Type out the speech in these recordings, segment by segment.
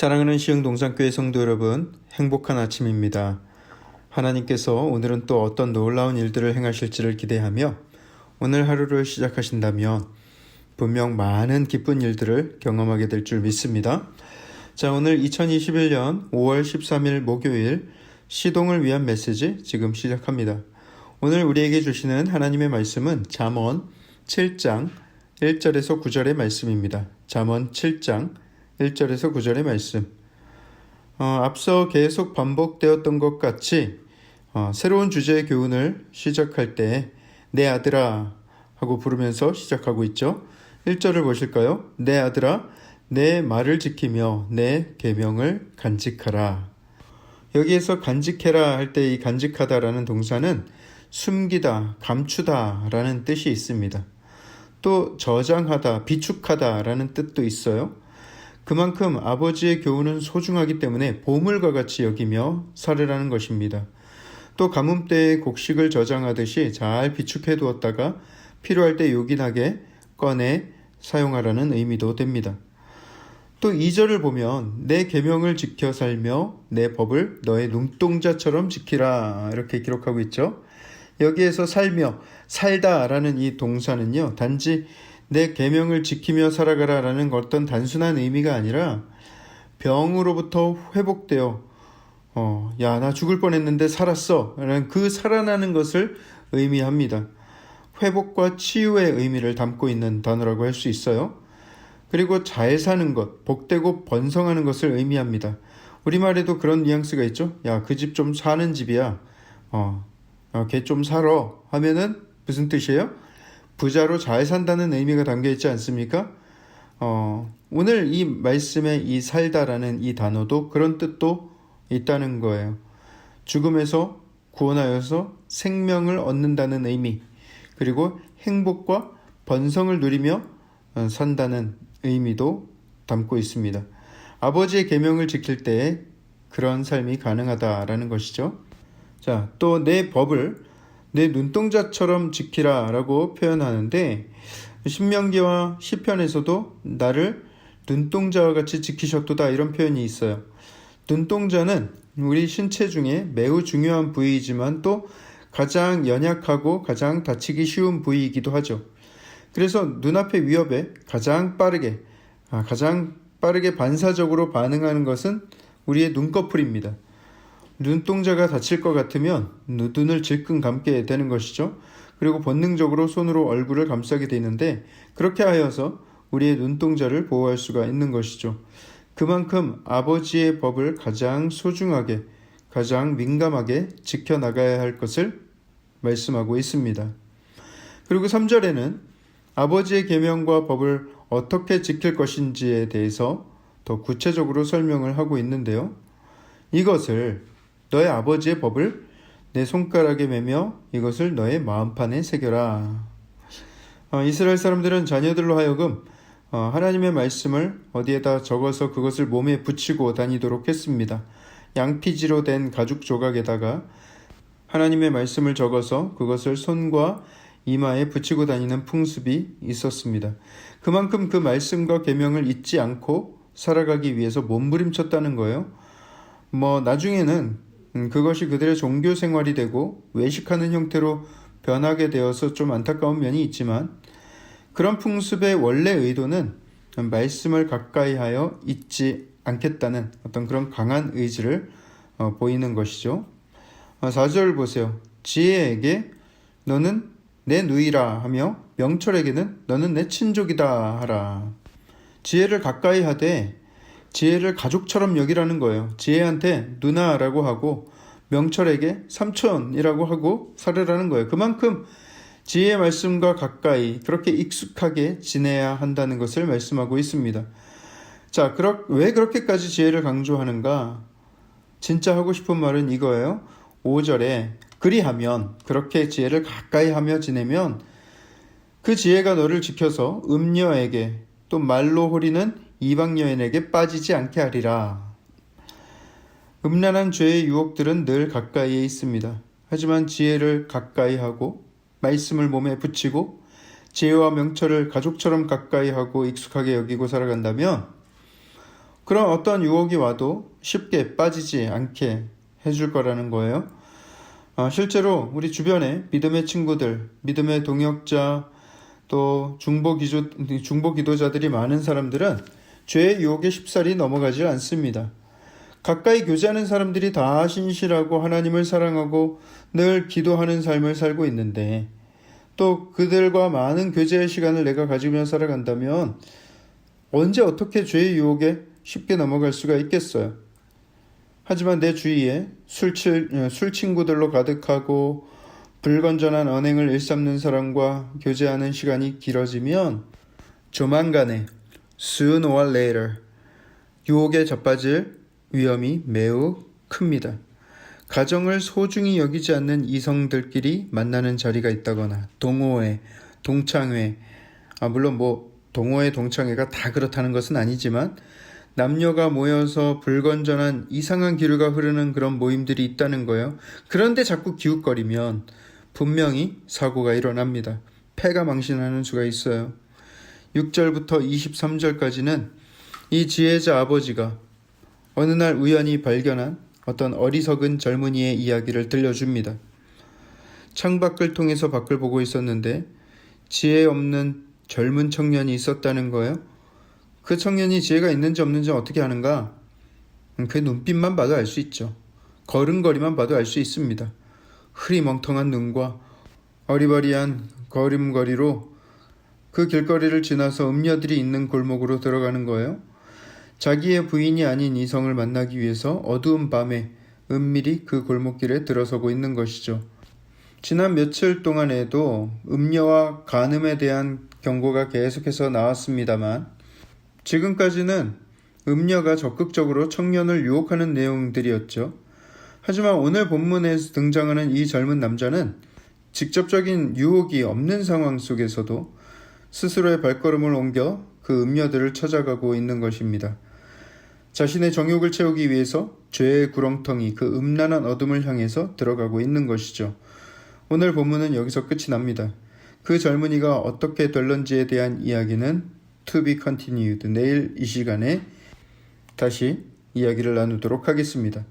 사랑하는 시흥동산교회 성도 여러분, 행복한 아침입니다. 하나님께서 오늘은 또 어떤 놀라운 일들을 행하실지를 기대하며 오늘 하루를 시작하신다면 분명 많은 기쁜 일들을 경험하게 될 줄 믿습니다. 자, 오늘 2021년 5월 13일 목요일 시동을 위한 메시지 지금 시작합니다. 오늘 우리에게 주시는 하나님의 말씀은 잠언 7장 1절에서 9절의 말씀입니다. 잠언 7장 1절에서 9절의 말씀. 앞서 계속 반복되었던 것 같이 새로운 주제의 교훈을 시작할 때 내 아들아 하고 부르면서 시작하고 있죠. 1절을 보실까요? 내 아들아 내 말을 지키며 내 계명을 간직하라. 여기에서 간직해라 할 때 이 간직하다라는 동사는 숨기다, 감추다 라는 뜻이 있습니다. 또 저장하다, 비축하다 라는 뜻도 있어요. 그만큼 아버지의 교훈은 소중하기 때문에 보물과 같이 여기며 살으라는 것입니다. 또 가뭄 때에 곡식을 저장하듯이 잘 비축해 두었다가 필요할 때 요긴하게 꺼내 사용하라는 의미도 됩니다. 또 2절을 보면 내 계명을 지켜 살며 내 법을 너의 눈동자처럼 지키라 이렇게 기록하고 있죠. 여기에서 살며 살다라는 이 동사는요, 단지 내 계명을 지키며 살아가라라는 어떤 단순한 의미가 아니라 병으로부터 회복되어 야, 나 죽을 뻔했는데 살았어 라는 그 살아나는 것을 의미합니다. 회복과 치유의 의미를 담고 있는 단어라고 할 수 있어요. 그리고 잘 사는 것, 복되고 번성하는 것을 의미합니다. 우리말에도 그런 뉘앙스가 있죠. 야, 그 집 좀 사는 집이야. 걔 좀 살아 하면은 무슨 뜻이에요? 부자로 잘 산다는 의미가 담겨 있지 않습니까? 오늘 이 말씀에 이 살다라는 이 단어도 그런 뜻도 있다는 거예요. 죽음에서 구원하여서 생명을 얻는다는 의미, 그리고 행복과 번성을 누리며 산다는 의미도 담고 있습니다. 아버지의 계명을 지킬 때에 그런 삶이 가능하다라는 것이죠. 자, 또 내 법을 내 눈동자처럼 지키라 라고 표현하는데 신명기와 시편에서도 나를 눈동자와 같이 지키셨도다 이런 표현이 있어요. 눈동자는 우리 신체 중에 매우 중요한 부위이지만 또 가장 연약하고 가장 다치기 쉬운 부위이기도 하죠. 그래서 눈앞의 위협에 가장 빠르게 반사적으로 반응하는 것은 우리의 눈꺼풀입니다. 눈동자가 다칠 것 같으면 눈을 질끈 감게 되는 것이죠. 그리고 본능적으로 손으로 얼굴을 감싸게 되는데 그렇게 하여서 우리의 눈동자를 보호할 수가 있는 것이죠. 그만큼 아버지의 법을 가장 소중하게, 가장 민감하게 지켜나가야 할 것을 말씀하고 있습니다. 그리고 3절에는 아버지의 계명과 법을 어떻게 지킬 것인지에 대해서 더 구체적으로 설명을 하고 있는데요. 이것을 너의 아버지의 법을 내 손가락에 매며 이것을 너의 마음판에 새겨라. 이스라엘 사람들은 자녀들로 하여금 하나님의 말씀을 어디에다 적어서 그것을 몸에 붙이고 다니도록 했습니다. 양피지로 된 가죽 조각에다가 하나님의 말씀을 적어서 그것을 손과 이마에 붙이고 다니는 풍습이 있었습니다. 그만큼 그 말씀과 계명을 잊지 않고 살아가기 위해서 몸부림쳤다는 거예요. 나중에는 그것이 그들의 종교 생활이 되고 외식하는 형태로 변하게 되어서 좀 안타까운 면이 있지만 그런 풍습의 원래 의도는 말씀을 가까이 하여 잊지 않겠다는 어떤 그런 강한 의지를 보이는 것이죠. 4절 보세요. 지혜에게 너는 내 누이라 하며 명철에게는 너는 내 친족이다 하라. 지혜를 가까이 하되 지혜를 가족처럼 여기라는 거예요. 지혜한테 누나라고 하고 명철에게 삼촌이라고 하고 살으라는 거예요. 그만큼 지혜의 말씀과 가까이 그렇게 익숙하게 지내야 한다는 것을 말씀하고 있습니다. 자, 왜 그렇게까지 지혜를 강조하는가? 진짜 하고 싶은 말은 이거예요. 5절에 그리하면, 그렇게 지혜를 가까이 하며 지내면 그 지혜가 너를 지켜서 음녀에게 또 말로 호리는 이방 여인에게 빠지지 않게 하리라. 음란한 죄의 유혹들은 늘 가까이에 있습니다. 하지만 지혜를 가까이 하고 말씀을 몸에 붙이고 지혜와 명철을 가족처럼 가까이 하고 익숙하게 여기고 살아간다면 그런 어떤 유혹이 와도 쉽게 빠지지 않게 해줄 거라는 거예요. 실제로 우리 주변에 믿음의 친구들, 믿음의 동역자, 또 중보 기도자들이 많은 사람들은 죄의 유혹에 쉽사리 넘어가지 않습니다. 가까이 교제하는 사람들이 다 신실하고 하나님을 사랑하고 늘 기도하는 삶을 살고 있는데, 또 그들과 많은 교제의 시간을 내가 가지며 살아간다면 언제 어떻게 죄의 유혹에 쉽게 넘어갈 수가 있겠어요. 하지만 내 주위에 술 친구들로 가득하고 불건전한 언행을 일삼는 사람과 교제하는 시간이 길어지면 조만간에 sooner or later 유혹에 자빠질 위험이 매우 큽니다. 가정을 소중히 여기지 않는 이성들끼리 만나는 자리가 있다거나 동호회, 동창회, 물론 동호회, 동창회가 다 그렇다는 것은 아니지만 남녀가 모여서 불건전한 이상한 기류가 흐르는 그런 모임들이 있다는 거예요. 그런데 자꾸 기웃거리면 분명히 사고가 일어납니다. 폐가 망신하는 수가 있어요. 6절부터 23절까지는 이 지혜자 아버지가 어느 날 우연히 발견한 어떤 어리석은 젊은이의 이야기를 들려줍니다. 창밖을 통해서 밖을 보고 있었는데 지혜 없는 젊은 청년이 있었다는 거예요. 그 청년이 지혜가 있는지 없는지 어떻게 아는가? 그 눈빛만 봐도 알 수 있죠. 걸음걸이만 봐도 알 수 있습니다. 흐리멍텅한 눈과 어리버리한 걸음걸이로 그 길거리를 지나서 음녀들이 있는 골목으로 들어가는 거예요. 자기의 부인이 아닌 이성을 만나기 위해서 어두운 밤에 은밀히 그 골목길에 들어서고 있는 것이죠. 지난 며칠 동안에도 음녀와 간음에 대한 경고가 계속해서 나왔습니다만 지금까지는 음녀가 적극적으로 청년을 유혹하는 내용들이었죠. 하지만 오늘 본문에서 등장하는 이 젊은 남자는 직접적인 유혹이 없는 상황 속에서도 스스로의 발걸음을 옮겨 그 음녀들을 찾아가고 있는 것입니다. 자신의 정욕을 채우기 위해서 죄의 구렁텅이 그 음란한 어둠을 향해서 들어가고 있는 것이죠. 오늘 본문은 여기서 끝이 납니다. 그 젊은이가 어떻게 될런지에 대한 이야기는 to be continued. 내일 이 시간에 다시 이야기를 나누도록 하겠습니다.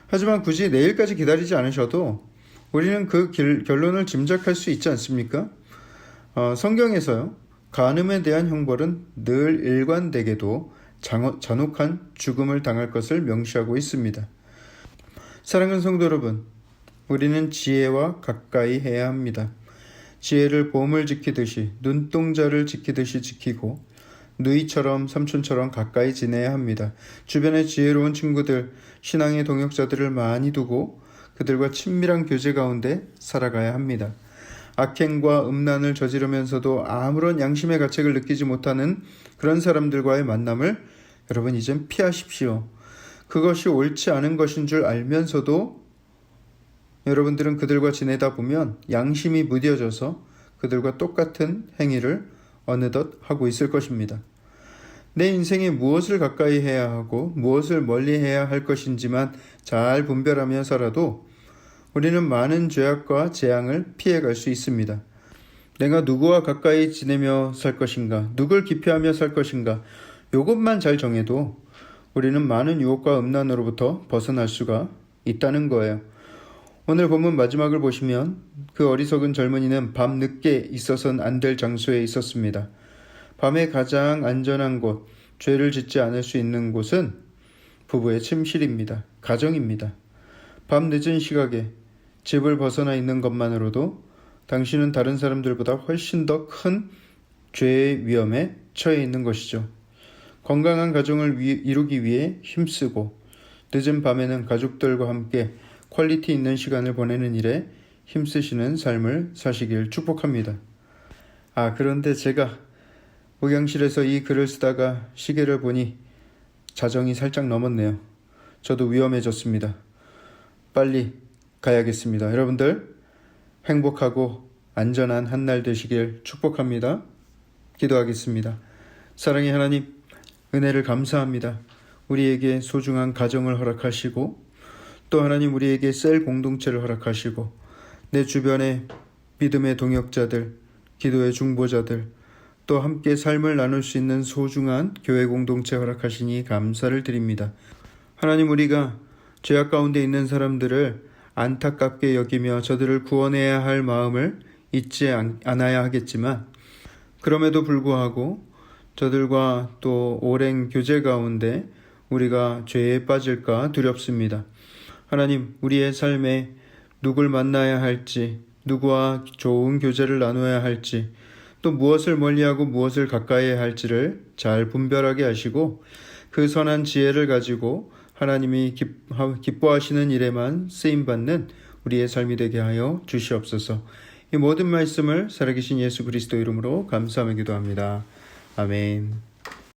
하지만 굳이 내일까지 기다리지 않으셔도 우리는 그 결론을 짐작할 수 있지 않습니까? 성경에서요, 간음에 대한 형벌은 늘 일관되게도 잔혹한 죽음을 당할 것을 명시하고 있습니다. 사랑하는 성도 여러분, 우리는 지혜와 가까이 해야 합니다. 지혜를 보험을 지키듯이 눈동자를 지키듯이 지키고 누이처럼 삼촌처럼 가까이 지내야 합니다. 주변에 지혜로운 친구들, 신앙의 동역자들을 많이 두고 그들과 친밀한 교제 가운데 살아가야 합니다. 악행과 음란을 저지르면서도 아무런 양심의 가책을 느끼지 못하는 그런 사람들과의 만남을 여러분 이젠 피하십시오. 그것이 옳지 않은 것인 줄 알면서도 여러분들은 그들과 지내다 보면 양심이 무뎌져서 그들과 똑같은 행위를 어느덧 하고 있을 것입니다. 내 인생에 무엇을 가까이 해야 하고 무엇을 멀리 해야 할 것인지만 잘 분별하며 살아도 우리는 많은 죄악과 재앙을 피해갈 수 있습니다. 내가 누구와 가까이 지내며 살 것인가, 누굴 기피하며 살 것인가, 이것만 잘 정해도 우리는 많은 유혹과 음란으로부터 벗어날 수가 있다는 거예요. 오늘 본문 마지막을 보시면 그 어리석은 젊은이는 밤 늦게 있어서는 안 될 장소에 있었습니다. 밤에 가장 안전한 곳, 죄를 짓지 않을 수 있는 곳은 부부의 침실입니다. 가정입니다. 밤 늦은 시각에 집을 벗어나 있는 것만으로도 당신은 다른 사람들보다 훨씬 더 큰 죄의 위험에 처해 있는 것이죠. 건강한 가정을 이루기 위해 힘쓰고 늦은 밤에는 가족들과 함께 퀄리티 있는 시간을 보내는 일에 힘쓰시는 삶을 사시길 축복합니다. 그런데 제가 목양실에서 이 글을 쓰다가 시계를 보니 자정이 살짝 넘었네요. 저도 위험해졌습니다. 빨리 가야겠습니다. 여러분들 행복하고 안전한 한 날 되시길 축복합니다. 기도하겠습니다. 사랑의 하나님, 은혜를 감사합니다. 우리에게 소중한 가정을 허락하시고 또 하나님 우리에게 셀 공동체를 허락하시고 내 주변에 믿음의 동역자들, 기도의 중보자들, 또 함께 삶을 나눌 수 있는 소중한 교회 공동체 허락하시니 감사를 드립니다. 하나님, 우리가 죄악 가운데 있는 사람들을 안타깝게 여기며 저들을 구원해야 할 마음을 잊지 않아야 하겠지만, 그럼에도 불구하고 저들과 또 오랜 교제 가운데 우리가 죄에 빠질까 두렵습니다. 하나님, 우리의 삶에 누굴 만나야 할지, 누구와 좋은 교제를 나눠야 할지, 또 무엇을 멀리하고 무엇을 가까이해야 할지를 잘 분별하게 하시고 그 선한 지혜를 가지고 하나님이 기뻐하시는 일에만 쓰임받는 우리의 삶이 되게 하여 주시옵소서. 이 모든 말씀을 살아계신 예수 그리스도 이름으로 감사하며 기도합니다. 아멘.